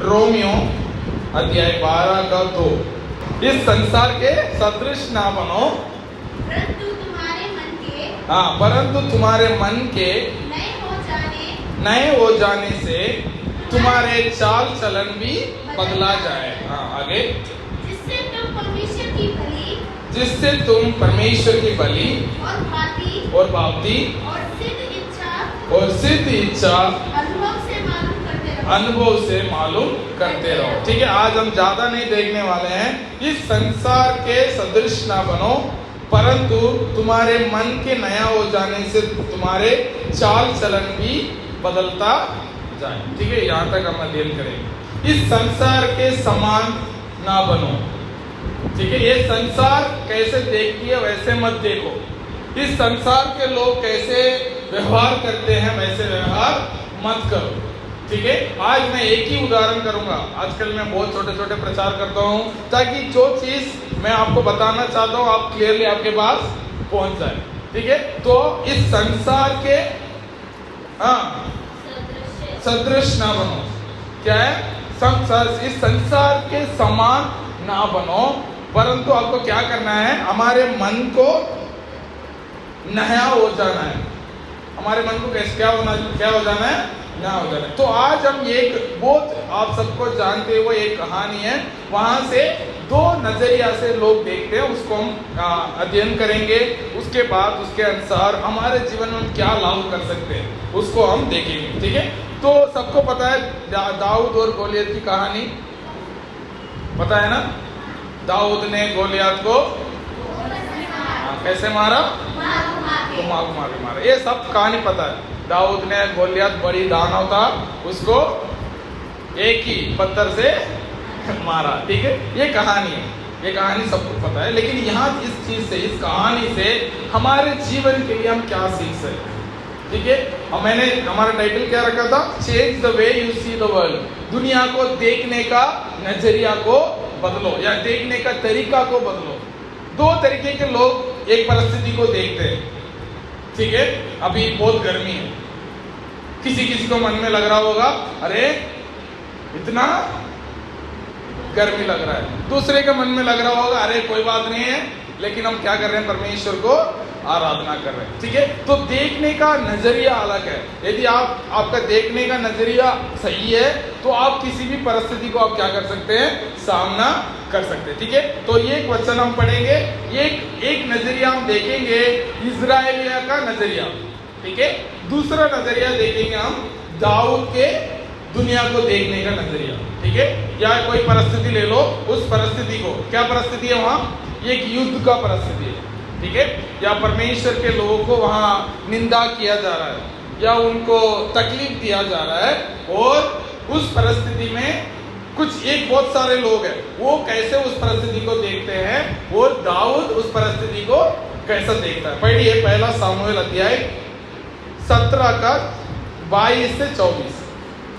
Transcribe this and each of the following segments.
Romeo अध्याय 12 का 2। इस संसार के सदृश ना बनो, परंतु तुम्हारे मन के परंतु तुम्हारे मन के नए हो जाने से तुम्हारे चाल चलन भी बदला जाए। आगे, जिससे तुम परमेश्वर की भली और भांति और सिद्ध इच्छा अनुभव से मालूम करते रहो। ठीक है, आज हम ज्यादा नहीं देखने वाले हैं। इस संसार के सदृश ना बनो, परंतु तुम्हारे मन के नया हो जाने से तुम्हारे चाल चलन भी बदलता जाए। ठीक है, यहाँ तक हम अध्ययन करेंगे। इस संसार के समान ना बनो। ठीक है, ये संसार कैसे देखती है वैसे मत देखो। इस संसार के लोग कैसे व्यवहार करते हैं वैसे व्यवहार मत करो। ठीक है, आज मैं एक ही उदाहरण करूंगा। आजकल मैं बहुत छोटे छोटे प्रचार करता हूं ताकि जो चीज मैं आपको बताना चाहता हूं आप क्लियरली आपके पास पहुंच जाए। ठीक है, तो इस संसार के सदृश ना बनो। क्या है? इस संसार के समान ना बनो, परंतु आपको क्या करना है? हमारे मन को नया हो जाना है। हमारे मन को क्या हो जाना है? नया हो जाना है। तो आज हम एक बहुत आप सबको जानते हुए एक कहानी है, वहां से दो नजरिया से लोग देखते हैं, उसको हम अध्ययन करेंगे। उसके बाद उसके अनुसार हमारे जीवन में हम क्या लागू कर सकते हैं उसको हम देखेंगे। ठीक है, तो सबको पता है दाऊद और गोलियत की कहानी, पता है ना? दाऊद ने गोलियत को कैसे मारा? मारा। ये सब कहानी पता है। दाऊद ने गोलियत बड़ी दानव था, उसको एक ही पत्थर से मारा। ठीक है, ये कहानी है, ये कहानी सबको पता है। लेकिन यहाँ इस चीज से, इस कहानी से हमारे जीवन के लिए हम क्या सीख सकते हैं? ठीक है, मैंने हमारा टाइटल क्या रखा था? Change the way you see the world. दुनिया को देखने का नजरिया को बदलो या देखने का तरीका को बदलो। दो तरीके के लोग एक परिस्थिति को देखते हैं। ठीक है, अभी बहुत गर्मी है, किसी को मन में लग रहा होगा अरे इतना गर्मी लग रहा है। दूसरे के मन में लग रहा होगा अरे कोई बात नहीं है, लेकिन हम क्या कर रहे हैं? परमेश्वर को आराधना कर रहे हैं। ठीक है, तो देखने का नजरिया अलग है। यदि आपका देखने का नजरिया सही है तो आप किसी भी परिस्थिति को आप क्या कर सकते हैं? सामना कर सकते हैं। ठीक है, तो ये एक वचन हम पढ़ेंगे, एक नजरिया हम देखेंगे इजराइलिया का नजरिया। ठीक है, दूसरा नजरिया देखेंगे हम दाऊद के दुनिया को देखने का नजरिया। ठीक है, या कोई परिस्थिति ले लो, उस परिस्थिति को, क्या परिस्थिति है वहां? एक युद्ध का परिस्थिति है। ठीक है, या परमेश्वर के लोगों को वहां निंदा किया जा रहा है या उनको तकलीफ दिया जा रहा है, और उस परिस्थिति में बहुत सारे लोग हैं, वो कैसे उस परिस्थिति को देखते हैं और दाऊद उस परिस्थिति को कैसे देखता है। पढ़िए पहला सामुएल अध्याय 17 का 22 से 24।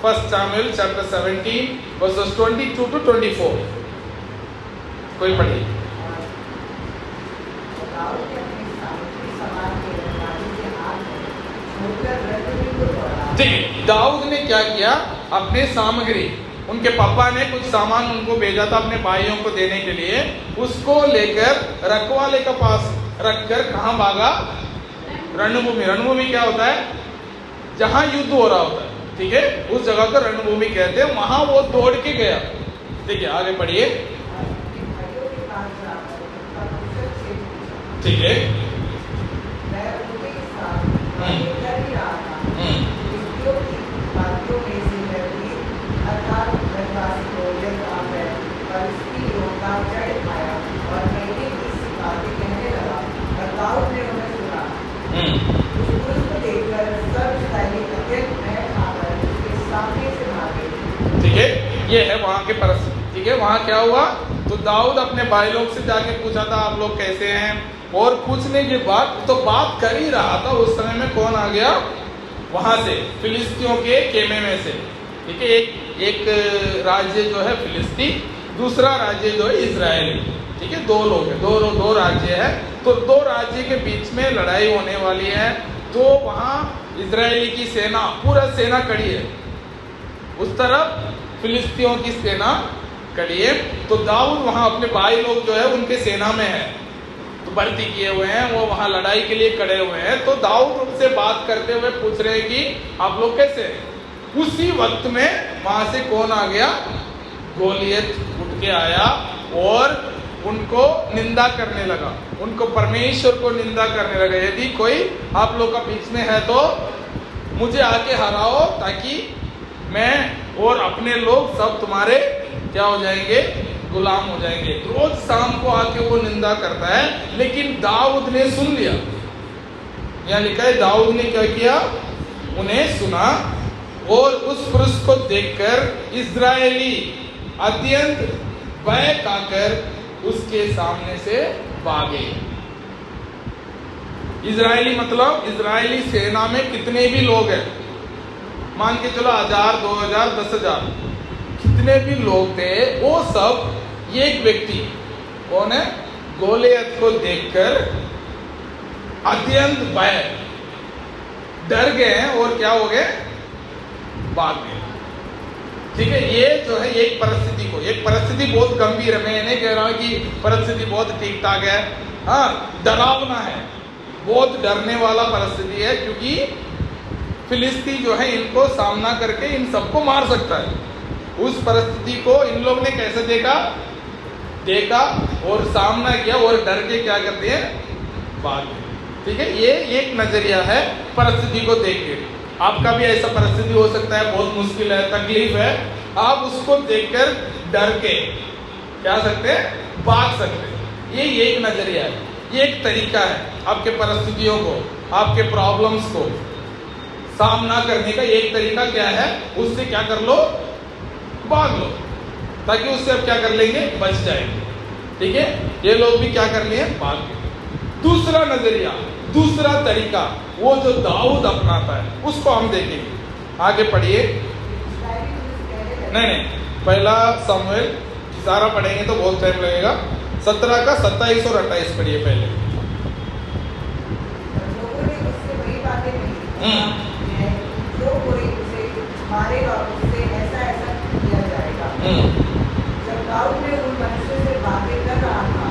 First Samuel chapter 17 versus 22 to 24। कोई पढ़िए। ठीक है, दाऊद ने क्या किया? अपने सामग्री, उनके पापा ने कुछ सामान उनको भेजा था अपने भाइयों को देने के लिए, उसको लेकर रखवाले के पास रखकर कहाँ भागा? रणभूमि। रणभूमि क्या होता है? जहां युद्ध हो रहा होता है। ठीक है, उस जगह को रणभूमि कहते हैं। वहां वो दौड़ के गया। ठीक है, आगे पढ़िए। ठीक है, ठीक है, ये है वहां के परिस्थिति। ठीक है, वहां क्या हुआ? तो दाऊद अपने भाई लोग से जाके पूछा था आप लोग कैसे हैं, और पूछने के बाद तो बात कर ही रहा था, उस समय में कौन आ गया? वहां से फिलिस्तियों के खेमे में से। ठीक है, एक राज्य जो है फिलिस्ती, दूसरा राज्य जो है इजराइल। ठीक है, दो लोग हैं, दो राज्य है। तो दो राज्य के बीच में लड़ाई होने वाली है। तो वहां इजरायली की सेना, पूरा सेना खड़ी है, उस तरफ फिलिस्तियों की सेना खड़ी है। तो दाऊद वहां अपने भाई लोग जो है उनके सेना में है, तो भर्ती किए हुए हैं, वो वहां लड़ाई के लिए खड़े हुए हैं। तो दाऊद उनसे बात करते हुए पूछ रहे हैं कि आप लोग कैसे हैं। उसी वक्त में वहां से कौन आ गया, गोलियत उठ के आया और उनको निंदा करने लगा, उनको परमेश्वर को निंदा करने लगा। यदि कोई आप लोग का बीच में है तो मुझे आके हराओ, ताकि मैं और अपने लोग सब तुम्हारे क्या हो जाएंगे, गुलाम हो जाएंगे। रोज शाम को आके वो निंदा करता है, लेकिन दाऊद ने सुन लिया। यहाँ लिखा है दाऊद ने क्या किया, उन्हें सुना और उस पुरुष को देखकर इस्राएली अत्यंत भय खाकर उसके सामने से भागे। इजरायली मतलब इजरायली सेना में कितने भी लोग हैं, मान के चलो 1000, 2000, 10,000, कितने भी लोग थे, वो सब एक व्यक्ति कौन है, गोलियत को देखकर अत्यंत भय, डर गए हैं और क्या हो गए, भाग गए। ठीक है, ये जो है एक परिस्थिति को, एक परिस्थिति बहुत गंभीर है, मैं ये नहीं कह रहा हूं कि परिस्थिति बहुत ठीक ठाक है, हाँ डरावना है, बहुत डरने वाला परिस्थिति है, क्योंकि फिलिस्ती जो है इनको सामना करके इन सबको मार सकता है। उस परिस्थिति को इन लोग ने कैसे देखा और सामना किया और डर के क्या करते हैं, भाग गए। ठीक है, ये एक नजरिया है परिस्थिति को देख के। आपका भी ऐसा परिस्थिति हो सकता है, बहुत मुश्किल है, तकलीफ है, आप उसको देखकर डर के क्या सकते हैं, भाग सकते हैं। ये एक नजरिया है, ये एक तरीका है आपके परिस्थितियों को, आपके प्रॉब्लम्स को सामना करने का। एक तरीका क्या है, उससे क्या कर लो, भाग लो, ताकि उससे आप क्या कर लेंगे, बच जाएंगे। ठीक है, ये लोग भी क्या कर लिए, भाग गए। दूसरा नजरिया, दूसरा तरीका, वो जो दाऊद अपनाता है, उसको हम देखेंगे। आगे पढ़िए, नहीं पहला सामुएल, सारा पढ़ेंगे तो बहुत टाइम लगेगा। 17 का 27 और 28 पढ़िए पहले। जो कोई उसे मारेगा उससे ऐसा ऐसा किया जाएगा। जब दाऊद ने उन मनुष्यों से बातें कर रहा था,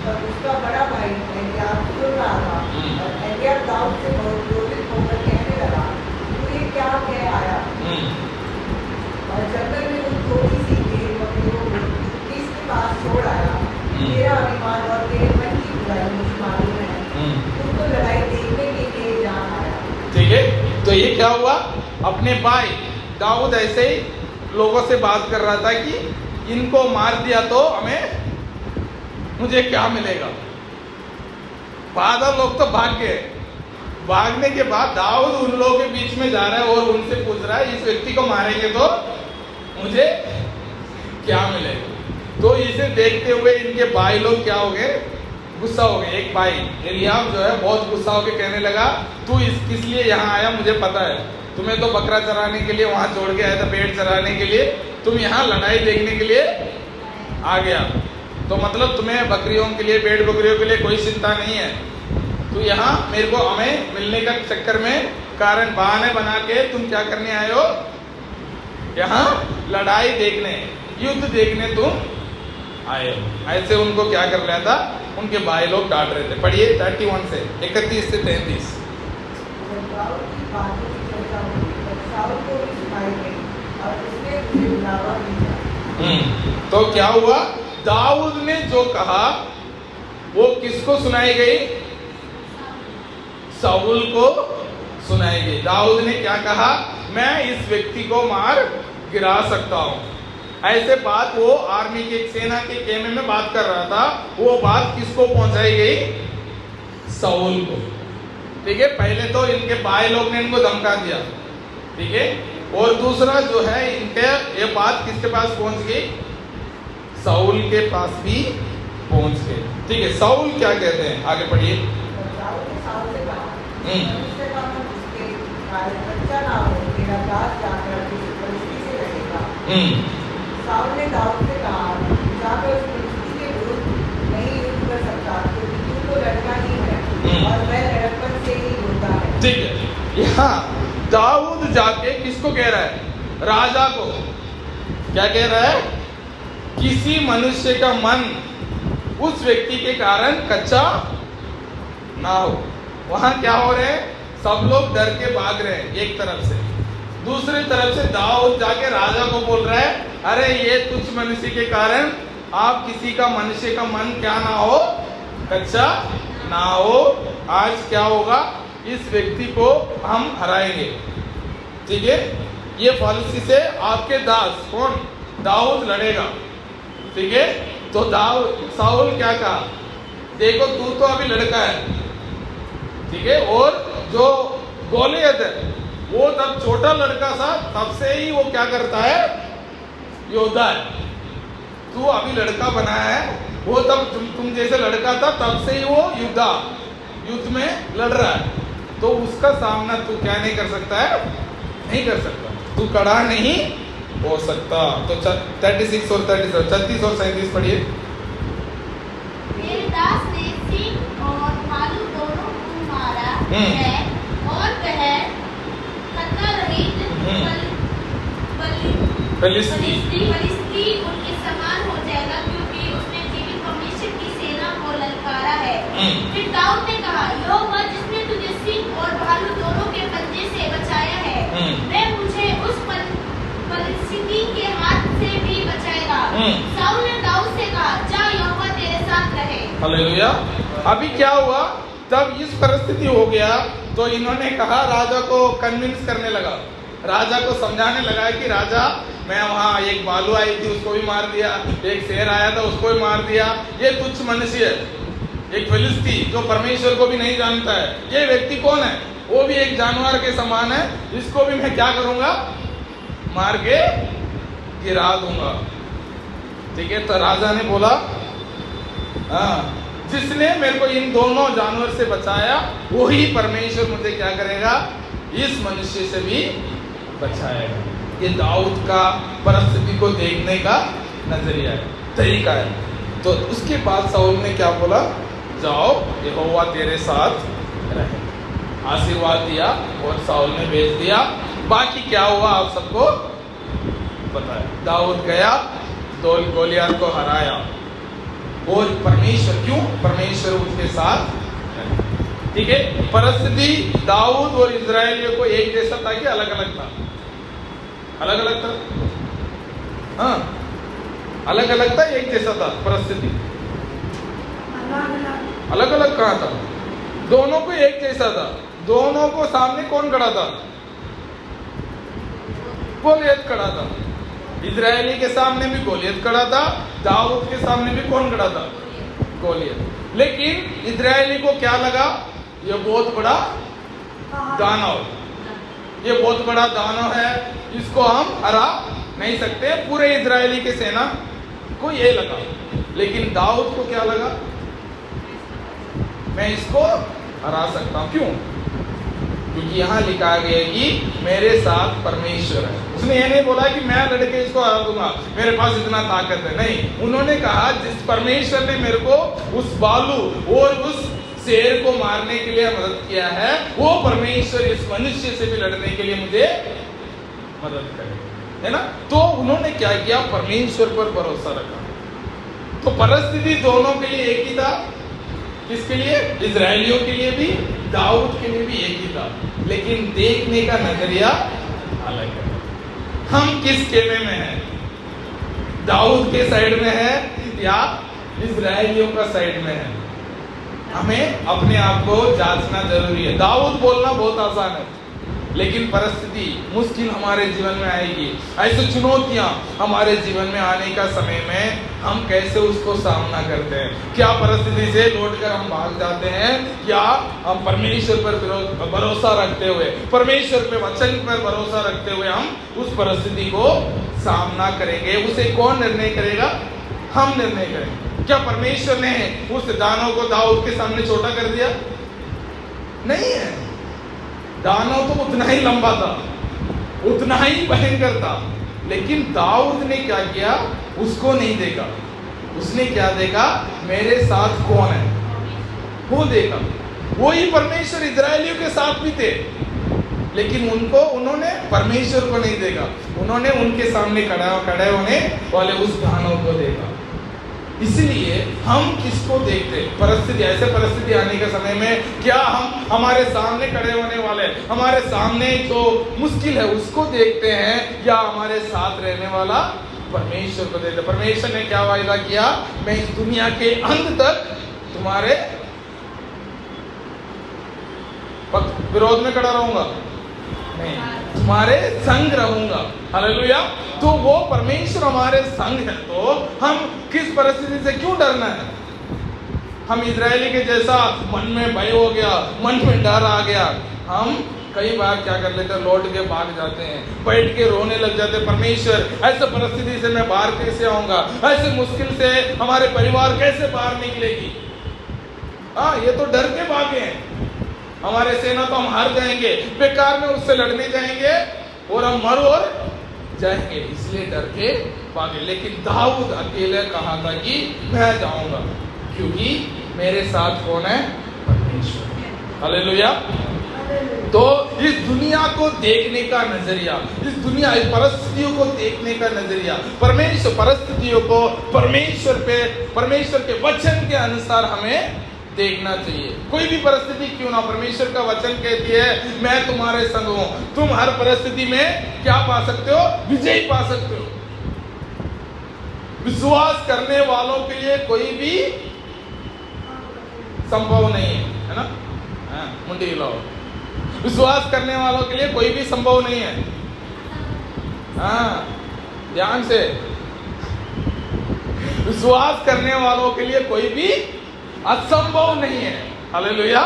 तब उसका बड़ा भाई एलियाब सुन रहा था, और एलियाब दाऊद से बहुत क्रोधित होकर कहने लगा, तू ये क्या कह आया? और जंगल में उन थोड़ी सी भेड़ बकरियों को किसके पास छोड़ आया? तेरा अभिमान और तेरे मन की बुराई मुझे मालूम है, तू तो लड़ाई देखने के लिए जा आया। ठीक है, तो ये क्या हुआ, अपने भाई दाऊद ऐसे ही लोगों से बात कर रहा था कि इनको मार दिया तो मुझे क्या मिलेगा। बादल लोग तो भाग गए, भागने के बाद दाऊद उन लोगों के बीच में जा रहा है और उनसे पूछ रहा है, इस व्यक्ति को मारेंगे तो मुझे क्या मिलेगा। तो इसे देखते हुए इनके भाई लोग क्या हो गए, गुस्सा हो गए। एक भाई एलियाब जो है बहुत गुस्सा होकर कहने लगा, तू किस लिए यहाँ आया, मुझे पता है, तुम्हें तो बकरा चराने के लिए वहां छोड़ के आया था, भेड़ चराने के लिए, तुम यहाँ लड़ाई देखने के लिए आ गया, तो मतलब तुम्हें बकरियों के लिए, भेड़ बकरियों के लिए कोई चिंता नहीं है। तो यहाँ मेरे को हमें मिलने का चक्कर में कारण बहाने बना के तुम क्या करने आए हो, यहाँ लड़ाई देखने, युद्ध देखने तुम आए हो। ऐसे उनको क्या कर रहा था, उनके भाई लोग डांट रहे थे। पढ़िए 31 से 31 से 33। तो क्या हुआ, दाऊद ने जो कहा वो किसको सुनाई गई, शाऊल को सुनाई गई। दाऊद ने क्या कहा, मैं इस व्यक्ति को मार गिरा सकता हूं। ऐसे बात वो आर्मी के, सेना के खेमे में बात कर रहा था, वो बात किसको पहुंचाई गई, शाऊल को। ठीक है, पहले तो इनके भाई लोग ने इनको धमका दिया, ठीक है, और दूसरा जो है इनके ये बात किसके पास पहुंच गई, शाऊल के पास भी पहुंच गई। ठीक है, शाऊल क्या कहते हैं, आगे पढ़िए। शाऊल ने दाऊद से कहा, जाकर उस फिलिस्ती के विरुद्ध नहीं युद्ध कर सकता, क्योंकि तू तो लड़का ही है और वह लड़कपन से ही होता है। ठीक है, यहाँ दाऊद जाके किसको कह रहा है, राजा को, क्या कह रहा है? किसी मनुष्य का मन उस व्यक्ति के कारण कच्चा ना हो। वहां क्या हो रहे हैं? सब लोग डर के भाग रहे हैं एक तरफ से, दूसरी तरफ से दाऊद जाके राजा को बोल रहा है, अरे ये तुच्छ मनुष्य के कारण आप किसी का मनुष्य का मन क्या ना हो, कच्चा ना हो। आज क्या होगा? इस व्यक्ति को हम हराएंगे, ठीक है? ये पॉलिसी से आपके दास कौन? दाऊद लड़ेगा, ठीक है? तो साउल क्या कहा? देखो तू तो अभी लड़का है, ठीक है, और जो गोलियत है वो तब छोटा लड़का था, तब से ही वो क्या करता है? योद्धा है। तू अभी लड़का बना है, वो तब तुम जैसे लड़का था तब से ही वो युद्ध में लड़ रहा है। तो उसका सामना तू क्या नहीं कर सकता है? नहीं कर सकता, तू खड़ा नहीं हो सकता। तो 36 और 37 और 37 पढ़िए। मेरे दास ने सिंह और भालू दोनों को मारा है और वह खतरा रहित बलिष्ठी उनके समान हो जाएगा, क्योंकि उसने जीवित परमेश्वर की सेना को ललकारा है। फिर दाऊद ने कहा, यहोवा जिसने तुझे सिंह और भालू दोनों के पंजे से बचाया है, वह मुझे उस बलिष्ठी के हाथ से भी बचाएगा। साउल ने दाऊद से कहा, जा यहोवा तेरे साथ रहे। हालेलुया। अभी क्या हुआ? तब इस परिस्थिति हो गया तो इन्होंने कहा, राजा को कन्विंस करने लगा, राजा को समझाने लगा कि राजा मैं वहाँ एक भालू आई थी उसको भी मार दिया, एक शेर आया था उसको भी मार दिया, ये तुच्छ मनुष्य है, एक फिलिस्ती जो परमेश्वर को भी नहीं जानता है, ये व्यक्ति कौन है? वो भी एक जानवर के समान है, इसको भी मैं क्या करूंगा? मार के गिरा दूंगा, ठीक है? तो राजा ने बोला, हाँ, जिसने मेरे को इन दोनों जानवर से बचाया वही परमेश्वर मुझे क्या करेगा? इस मनुष्य से भी बचाएगा। ये दाऊद का परिस्थिति को देखने का नजरिया है, तरीका है। तो उसके बाद साउल ने क्या बोला? जाओ यहोवा तेरे साथ रहे, आशीर्वाद दिया और साउल ने भेज दिया। बाकी क्या हुआ आप सबको पता है। दाऊद गया, गोलियत को हराया, और परमेश्वर, क्यों? परमेश्वर उसके साथ, ठीक है? परिस्थिति दाऊद और इजराइलियों को एक जैसा था कि अलग अलग था? अलग अलग था, हाँ, अलग अलग था, एक जैसा था? परिस्थिति अलग अलग कहाँ था? दोनों को एक जैसा था। दोनों को सामने कौन खड़ा था? गोलियत खड़ा था। इजरायली के सामने भी गोलियत खड़ा था, दाऊद के सामने भी कौन खड़ा था? गोलियत। लेकिन इजरायली को क्या लगा? ये बहुत बड़ा दानव, ये बहुत बड़ा दानव है, इसको हम हरा नहीं सकते। पूरे इजरायली के सेना को ये लगा। लेकिन दाऊद को क्या लगा? मैं इसको हरा सकता हूं। क्यों? क्योंकि यहाँ लिखा गया कि मेरे साथ परमेश्वर है। उसने ये नहीं बोला कि मैं लड़के इसको हरा दूंगा, मेरे पास इतना ताकत है, नहीं। उन्होंने कहा जिस परमेश्वर ने मेरे को उस बालू और उस शेर को मारने के लिए मदद किया है, वो परमेश्वर इस मनुष्य से भी लड़ने के लिए मुझे मदद करे, है ना? तो उन्होंने क्या किया? परमेश्वर पर भरोसा रखा। तो परिस्थिति दोनों के लिए एक ही था। किसके लिए? इजरायलियों के लिए भी, दाऊद के लिए भी एक ही था। लेकिन देखने का नजरिया अलग है। हम किस खेमे में हैं? दाऊद के साइड में है या इजरायलियों का साइड में है? हमें अपने आप को जांचना जरूरी है। दाऊद बोलना बहुत आसान है, लेकिन परिस्थिति मुश्किल हमारे जीवन में आएगी। ऐसी चुनौतियां हमारे जीवन में आने का समय में हम कैसे उसको सामना करते हैं? क्या परिस्थिति से लौटकर हम भाग जाते हैं, या हम परमेश्वर पर भरोसा रखते हुए, परमेश्वर पे वचन पर भरोसा रखते हुए हम उस परिस्थिति को सामना करेंगे? उसे कौन निर्णय करेगा? हम निर्णय करेंगे। क्या परमेश्वर ने उस दानव को दाऊद के सामने छोटा कर दिया? नहीं है। दानव तो उतना ही लंबा था, उतना ही भयंकर था, लेकिन दाऊद ने क्या किया? उसको नहीं देखा। उसने क्या देखा? मेरे साथ कौन है, वो देखा। वही परमेश्वर इजरायलियों के साथ भी थे। लेकिन उन्होंने परमेश्वर को नहीं देखा, उन्होंने उनके सामने खड़े होने वाले उस दानव को देखा। इसलिए हम किसको देखते हैं? परिस्थिति, ऐसे परिस्थिति आने के समय में क्या हम हमारे सामने खड़े होने वाले, हमारे सामने जो मुश्किल है उसको देखते हैं, या हमारे साथ रहने वाला परमेश्वर को देखते? परमेश्वर ने क्या वायदा किया? मैं इस दुनिया के अंत तक तुम्हारे विरोध में खड़ा रहूंगा, नहीं, तुम्हारे संग रहूंगा। हालेलुया। तो वो परमेश्वर हमारे संग है, तो हम किस परिस्थिति से क्यों डरना है? हम इजरायली के जैसा मन में भय हो गया, मन में डर आ गया, हम कई बार क्या कर लेते हैं? लौट के भाग जाते हैं, बैठ के रोने लग जाते हैं, परमेश्वर ऐसे परिस्थिति से मैं बाहर कैसे आऊंगा, ऐसे मुश्किल से हमारे परिवार कैसे बाहर निकलेगी? ये तो डर के भागे हैं, हमारे सेना तो हम हार जाएंगे, बेकार में उससे लड़ने जाएंगे और हम मर और जाएंगे, इसलिए डर के भागे। लेकिन दाऊद अकेले कहा था कि मैं जाऊंगा, क्योंकि मेरे साथ कौन है? परमेश्वर। हालेलुया। तो इस दुनिया को देखने का नजरिया, इस परिस्थितियों को देखने का नजरिया, परिस्थितियों को परमेश्वर के वचन के अनुसार हमें देखना चाहिए। कोई भी परिस्थिति क्यों ना, परमेश्वर का वचन कहती है मैं तुम्हारे संग हूं, तुम हर परिस्थिति में क्या पा सकते हो? विजय पा सकते हो। विश्वास करने वालों के लिए कोई भी संभव नहीं है ना? मुंडी हिलाओ। विश्वास करने वालों के लिए कोई भी संभव नहीं है। ध्यान से, विश्वास करने वालों के लिए कोई भी असंभव नहीं है। हालेलुया।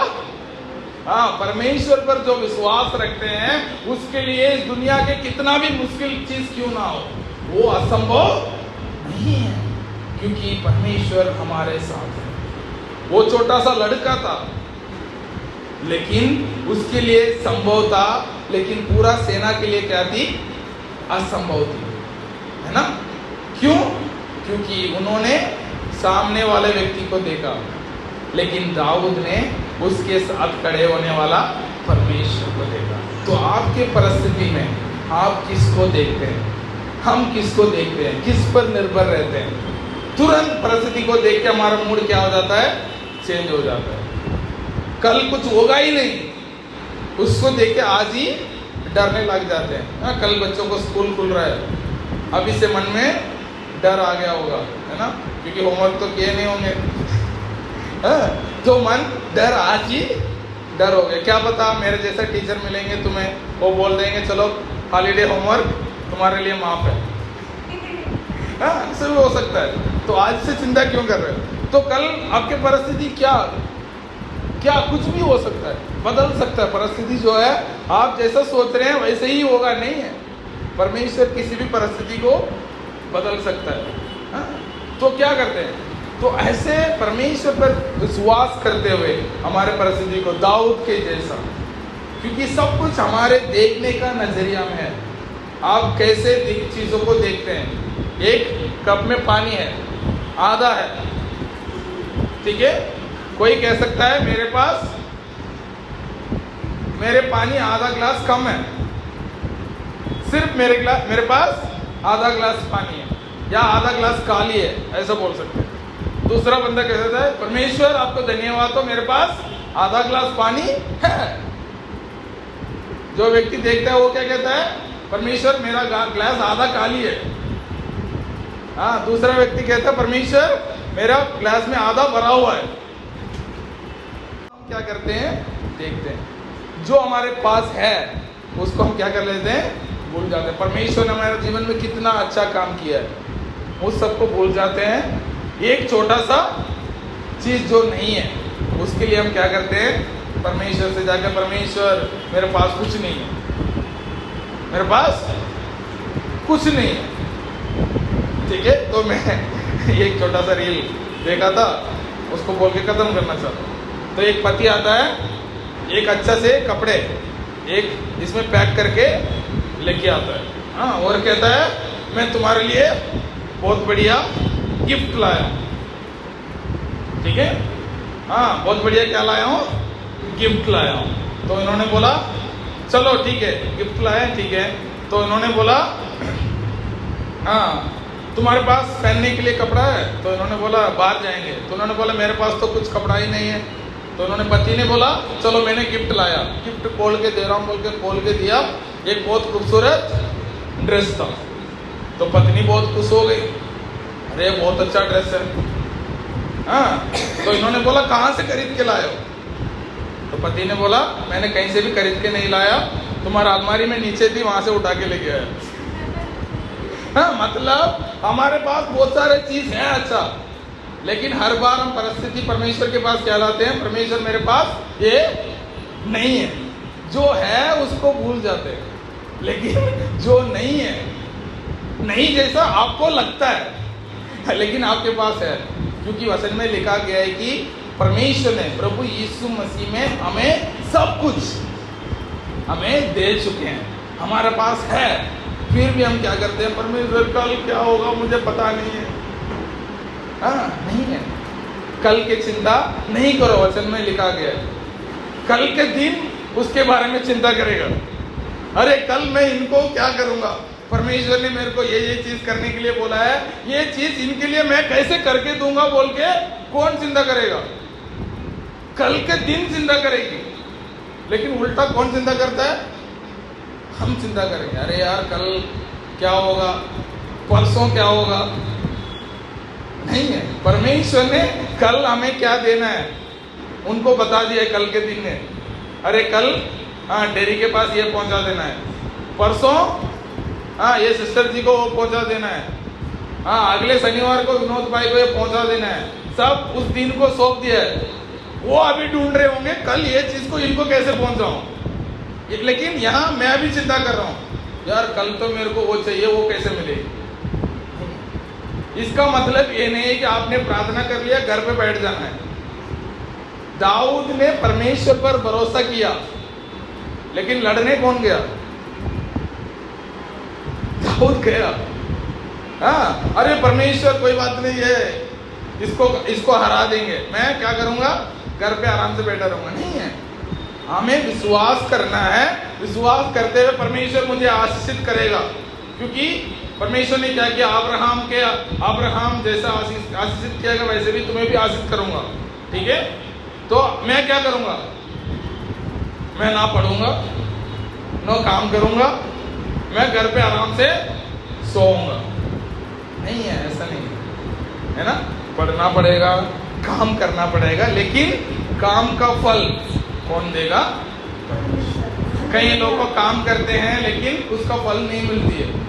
परमेश्वर पर जो विश्वास रखते हैं उसके लिए इस दुनिया के कितना भी मुश्किल चीज क्यों ना हो, वो असंभव नहीं है, क्योंकि परमेश्वर हमारे साथ है। वो छोटा सा लड़का था, लेकिन उसके लिए संभव था, लेकिन पूरा सेना के लिए क्या थी? असंभव थी, है ना? क्यों? क्योंकि उन्होंने सामने वाले व्यक्ति को देखा, लेकिन दाऊद ने उसके साथ खड़े होने वाला परमेश्वर को देखा। तो आपके परिस्थिति में आप किसको देखते हैं? हम किसको देखते हैं? किस पर निर्भर रहते हैं? तुरंत परिस्थिति को देख के हमारा मूड क्या हो जाता है? चेंज हो जाता है। कल कुछ होगा ही नहीं, उसको देख के आज ही डरने लग जाते हैं। कल बच्चों को स्कूल खुल रहा है, अभी से मन में डर आ गया होगा, है ना? क्योंकि होमवर्क तो किए नहीं होंगे, तो मन डर, आज ही डर हो गया। क्या पता मेरे जैसा टीचर मिलेंगे तुम्हें, वो बोल देंगे चलो हॉलीडे होमवर्क तुम्हारे लिए माफ है। ऐसा भी हो सकता है। तो आज से चिंता क्यों कर रहे हो? तो कल आपकी परिस्थिति क्या कुछ भी हो सकता है, बदल सकता है। परिस्थिति जो है आप जैसा सोच रहे हैं वैसे ही होगा, नहीं है। परमेश्वर किसी भी परिस्थिति को बदल सकता है। तो क्या करते हैं? तो ऐसे परमेश्वर पर विश्वास करते हुए हमारे परिस्थिति को दाऊद के जैसा, क्योंकि सब कुछ हमारे देखने का नजरिया में है। आप कैसे चीजों को देखते हैं? एक कप में पानी है, आधा है, ठीक है? कोई कह सकता है मेरे पानी आधा ग्लास कम है, सिर्फ मेरे पास आधा ग्लास पानी है, या आधा ग्लास काली है, ऐसा बोल सकते हैं। दूसरा बंदा कह सकता है परमेश्वर आपको धन्यवाद, तो मेरे पास आधा ग्लास पानी है। जो व्यक्ति देखता है वो क्या कहता है? परमेश्वर मेरा ग्लास आधा काली है। दूसरा व्यक्ति कहता है परमेश्वर मेरा ग्लास में आधा भरा हुआ है। हम क्या करते हैं? देखते हैं जो हमारे पास है उसको हम क्या कर लेते हैं? भूल जाते हैं। परमेश्वर ने हमारे जीवन में कितना अच्छा काम किया है उस सबको भूल जाते हैं। एक छोटा सा चीज जो नहीं है उसके लिए हम क्या करते हैं? परमेश्वर से जाकर परमेश्वर मेरे पास कुछ नहीं है, मेरे पास कुछ नहीं है, ठीक है? तो मैं एक छोटा सा रील देखा था, उसको बोल के खत्म करना चाहता हूँ। तो एक पति आता है, एक अच्छा से कपड़े एक इसमें पैक करके लेके आता है, और कहता है मैं तुम्हारे लिए बहुत बढ़िया गिफ्ट लाया, ठीक है? बहुत बढ़िया क्या लाया हूँ? गिफ्ट लाया हूँ। तो इन्होंने बोला चलो ठीक है, गिफ्ट लाए, ठीक है। तो इन्होंने बोला हाँ तुम्हारे पास पहनने के लिए कपड़ा है? तो इन्होंने बोला बाहर जाएंगे। तो उन्होंने बोला मेरे पास तो कुछ कपड़ा ही नहीं है। तो उन्होंने पति ने बोला चलो मैंने गिफ्ट लाया, गिफ्ट खोल के दे रहा हूँ बोल के खोल के दिया, एक बहुत खूबसूरत ड्रेस था। तो पत्नी बहुत खुश हो गई, अरे बहुत अच्छा ड्रेस है। हाँ तो इन्होंने बोला कहाँ से खरीद के लाए हो? तो पति ने बोला मैंने कहीं से भी खरीद के नहीं लाया, तुम्हारा अलमारी में नीचे थी वहां से उठा के लेके आया। हाँ मतलब हमारे पास बहुत सारे चीज है अच्छा, लेकिन हर बार हम परिस्थिति परमेश्वर के पास क्या लाते हैं? परमेश्वर मेरे पास ये नहीं है, जो है उसको भूल जाते हैं। लेकिन जो नहीं है, नहीं जैसा आपको लगता है लेकिन आपके पास है, क्योंकि वचन में लिखा गया है कि परमेश्वर ने प्रभु यीशु मसीह में हमें सब कुछ हमें दे चुके हैं, हमारे पास है। फिर भी हम क्या करते हैं? परमेश्वर कल क्या होगा मुझे पता नहीं है। हाँ नहीं है, कल की चिंता नहीं करो, वचन में लिखा गया है कल के दिन उसके बारे में चिंता करेगा। अरे कल मैं इनको क्या करूंगा, परमेश्वर ने मेरे को ये चीज करने के लिए बोला है, ये चीज इनके लिए मैं कैसे करके दूंगा बोल के कौन चिंता करेगा? कल के दिन चिंता करेगी। लेकिन उल्टा कौन चिंता करता है? हम चिंता करेंगे, अरे यार कल क्या होगा, परसों क्या होगा। नहीं है, परमेश्वर ने कल हमें क्या देना है उनको बता दिया कल के दिन ने। अरे कल हाँ डेयरी के पास ये पहुंचा देना है, परसों हाँ ये सिस्टर जी को वो पहुंचा देना है, हाँ अगले शनिवार को विनोद भाई को ये पहुंचा देना है। सब उस दिन को सौंप दिया है, वो अभी ढूंढ रहे होंगे कल ये चीज को इनको कैसे पहुंचाऊं। लेकिन यहाँ मैं भी चिंता कर रहा हूँ, यार कल तो मेरे को वो चाहिए, वो कैसे मिलेगी। इसका मतलब ये नहीं है कि आपने प्रार्थना कर लिया घर पे बैठ जाना है। दाऊद ने परमेश्वर पर भरोसा किया, लेकिन लड़ने कौन गया? दाऊद गया। हाँ अरे परमेश्वर कोई बात नहीं है, इसको हरा देंगे, मैं क्या करूंगा घर पे आराम से बैठा रहूंगा। नहीं है, हमें विश्वास करना है, विश्वास करते हुए परमेश्वर मुझे आशीषित करेगा। क्योंकि परमेश्वर ने क्या किया, अब्राहम जैसा आशीषित किया वैसे भी तुम्हें भी आशीषित करूंगा। ठीक है, तो मैं क्या करूंगा? मैं ना पढ़ूंगा ना काम करूंगा, मैं घर पे आराम से सोऊंगा। नहीं है, ऐसा नहीं है ना, पढ़ना पड़ेगा, काम करना पड़ेगा, लेकिन काम का फल कौन देगा? कई लोग काम करते हैं लेकिन उसका फल नहीं मिलती है।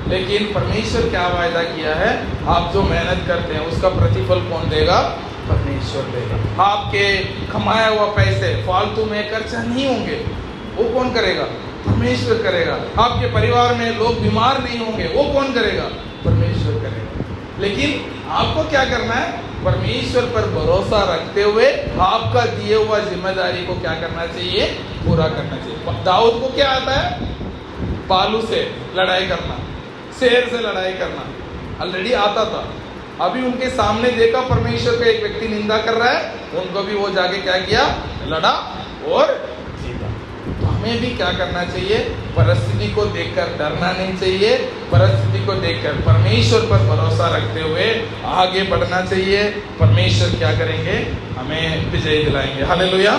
लेकिन परमेश्वर क्या वायदा किया है, आप जो मेहनत करते हैं उसका प्रतिफल कौन देगा? परमेश्वर देगा। आपके कमाया हुआ पैसे फालतू में खर्चा नहीं होंगे, वो कौन करेगा? परमेश्वर करेगा। आपके परिवार में लोग बीमार नहीं होंगे, वो कौन करेगा? परमेश्वर करेगा। लेकिन आपको क्या करना है? परमेश्वर पर भरोसा रखते हुए आपका दिए हुआ जिम्मेदारी को क्या करना चाहिए? पूरा करना चाहिए। दाऊद को क्या आता है? भालू से लड़ाई करना, शेर से लड़ाई करना ऑलरेडी आता था। अभी उनके सामने देखा परमेश्वर का एक व्यक्ति निंदा कर रहा है, उनको भी वो जाके क्या किया? लड़ा और जीता। तो हमें भी क्या करना चाहिए? परिस्थिति को देखकर डरना नहीं चाहिए, परिस्थिति को देखकर परमेश्वर पर भरोसा रखते हुए आगे बढ़ना चाहिए। परमेश्वर क्या करेंगे? हमें विजय दिलाएंगे। हालेलुया।